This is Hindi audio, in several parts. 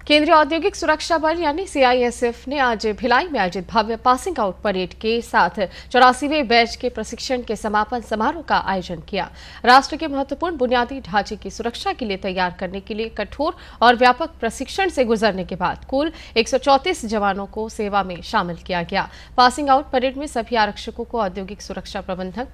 केंद्रीय औद्योगिक सुरक्षा बल यानी सीआईएसएफ ने आज भिलाई में आयोजित भव्य पासिंग आउट परेड के साथ 84वें बैच के प्रशिक्षण के समापन समारोह का आयोजन किया। राष्ट्र के महत्वपूर्ण बुनियादी ढांचे की सुरक्षा के लिए तैयार करने के लिए कठोर और व्यापक प्रशिक्षण से गुजरने के बाद कुल 134 जवानों को सेवा में शामिल किया गया। पासिंग आउट परेड में सभी आरक्षकों को औद्योगिक सुरक्षा प्रबंधन,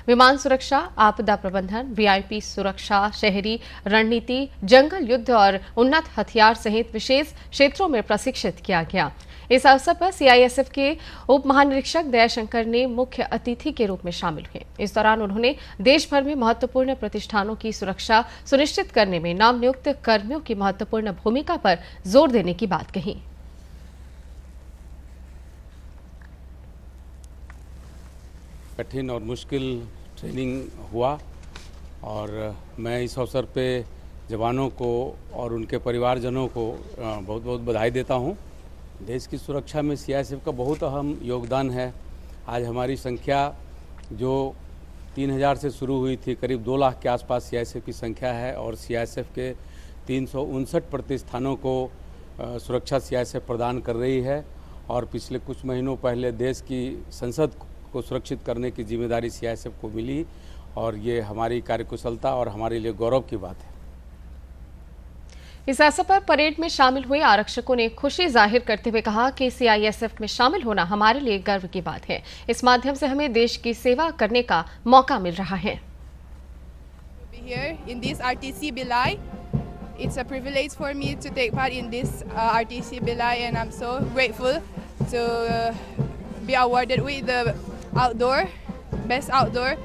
विमान सुरक्षा, आपदा प्रबंधन, वीआईपी सुरक्षा, शहरी रणनीति, जंगल युद्ध और उन्नत हथियार सहित विशेष क्षेत्रों में प्रशिक्षित किया गया। इस अवसर पर सीआईएसएफ के उप महानिरीक्षक दयाशंकर ने मुख्य अतिथि के रूप में शामिल हुए। इस दौरान उन्होंने देश भर में महत्वपूर्ण प्रतिष्ठानों की सुरक्षा सुनिश्चित करने में नवनियुक्त कर्मियों की महत्वपूर्ण भूमिका पर जोर देने की बात कही। कठिन और मुश्किल ट्रेनिंग हुआ और मैं इस अवसर पे जवानों को और उनके परिवारजनों को बहुत बहुत बधाई देता हूं। देश की सुरक्षा में सीआईएसएफ का बहुत अहम योगदान है। आज हमारी संख्या जो 3000 से शुरू हुई थी, करीब 2 लाख के आसपास सीआईएसएफ की संख्या है और सीआईएसएफ के 359 प्रतिष्ठानों को सुरक्षा सीआईएसएफ प्रदान कर रही है और पिछले कुछ महीनों पहले देश की संसद को सुरक्षित करने की जिम्मेदारी सीआईएसएफ को मिली और ये हमारी कार्यकुशलता और हमारे लिए गौरव की बात है। इस अवसर पर परेड में शामिल हुए आरक्षकों ने खुशी जाहिर करते हुए कहा कि सीआईएसएफ में शामिल होना हमारे लिए गर्व की बात है। इस माध्यम से हमें देश की सेवा करने का मौका मिल रहा है। It's a privilege for me to take part in this RTC Bhilai, and I'm so grateful to be awarded with the best outdoor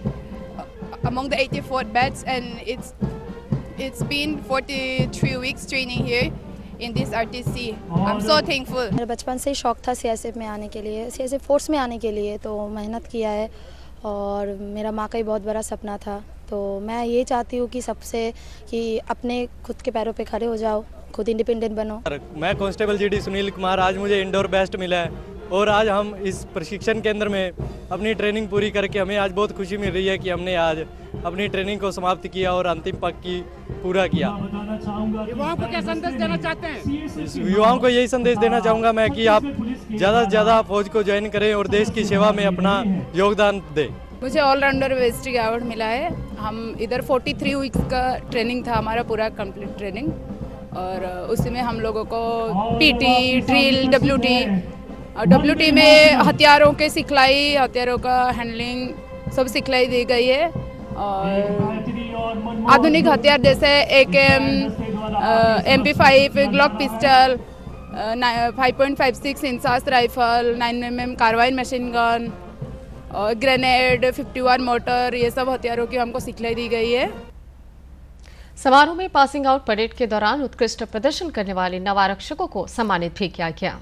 among the 84th batch, and it's been 43 weeks training here in this RTC. I'm so thankful. मेरा बचपन से ही शौक था सीआईएसएफ में आने के लिए, सीआईएसएफ फोर्स में आने के लिए, तो मेहनत किया है और मेरा माँ का ही बहुत बड़ा सपना था। तो मैं ये चाहती हूँ कि सबसे कि अपने खुद के पैरों पे खड़े हो जाओ, खुद इंडिपेंडेंट बनो। मैं कांस्टेबल जीडी सुनील कुमार, आज मुझे इंडोर बेस्ट मिला है और आज हम इस प्रशिक्षण केंद्र में अपनी ट्रेनिंग पूरी करके हमें आज बहुत खुशी मिल रही है कि हमने आज अपनी ट्रेनिंग को समाप्त किया और अंतिम पक की पूरा किया। युवाओं को क्या संदेश देना चाहते हैं? युवाओं को यही संदेश देना चाहूँगा मैं कि आप ज़्यादा से ज़्यादा फौज को ज्वाइन करें और देश की सेवा में अपना योगदान दें। मुझे ऑलराउंडर वेस्ट्री अवार्ड मिला है। हम इधर 43 वीक्स का ट्रेनिंग था हमारा, पूरा कंप्लीट ट्रेनिंग, और उसी में हम लोगों को पीटी, ड्रिल, डब्ल्यूटी में हथियारों के सिखलाई, हथियारों का हैंडलिंग सब सिखलाई दी गई है और आधुनिक हथियार जैसे AKM, MP5, Glock pistol, 5.56 INSAS rifle, 9mm carbine machine gun और ग्रेनेड, 51 मोटर, ये सब हथियारों की हमको सिखलाई दी गई है। समारोह में पासिंग आउट परेड के दौरान उत्कृष्ट प्रदर्शन करने वाले 9 आरक्षकों को सम्मानित भी किया गया।